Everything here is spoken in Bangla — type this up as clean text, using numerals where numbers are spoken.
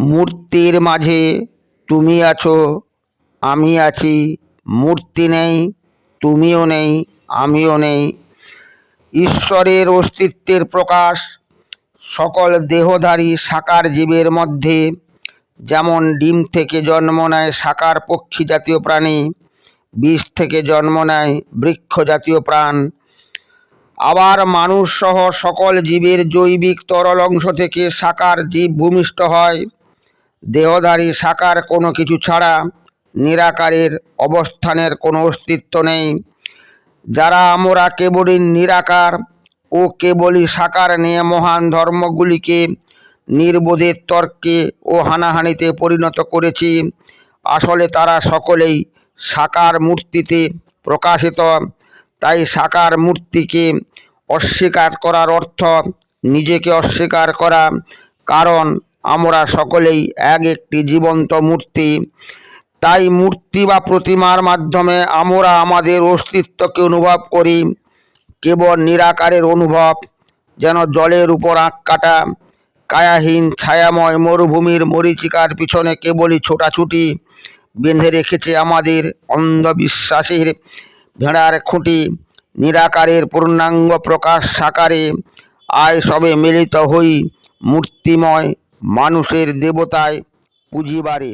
মূর্তির মাঝে তুমি আছো, আমি আছি। মূর্তি নেই, তুমিও নেই, আমিও নেই। ঈশ্বরের অস্তিত্বের প্রকাশ সকল দেহধারী সাকার জীবের মধ্যে। যেমন ডিম থেকে জন্ম নেয় সাকার পক্ষী জাতীয় প্রাণী, বীজ থেকে জন্ম নেয় বৃক্ষ জাতীয় প্রাণ। আবার মানুষ সহ সকল জীবের জৈবিক তরল অংশ থেকে সাকার জীব ভূমিষ্ঠ হয়। দেহধারী সাকার কোনো কিছু ছাড়া নিরাকারের অবস্থানের কোনো অস্তিত্ব নেই। যারা আমরা কেবলই নিরাকার ও কেবলই সাকার নিয়ে মহান ধর্মগুলিকে নির্বোধের তর্কে ও হানাহানিতে পরিণত করেছি, আসলে তারা সকলেই সাকার মূর্তিতে প্রকাশিত। তাই সাকার মূর্তিকে অস্বীকার করার অর্থ নিজেকে অস্বীকার করা, কারণ আমরা সকলেই একটি জীবন্ত মূর্তি। তাই মূর্তি বা প্রতিমার মাধ্যমে আমরা আমাদের অস্তিত্বকে অনুভব করি। কেবল নিরাকারের অনুভব, যেন জলের উপর আঁক কাটা কায়াহীন ছায়াময় মরুভূমির মরীচিকার পিছনে কেবলই ছোটাছুটি বেঁধে রেখেছে আমাদের অন্ধবিশ্বাসের ভেড়ার খুঁটি। নিরাকারের পূর্ণাঙ্গ প্রকাশ সাকারে। আয় সবে মিলিত হই মূর্তিময় মানুষের দেবতায় পুঁজিবারে।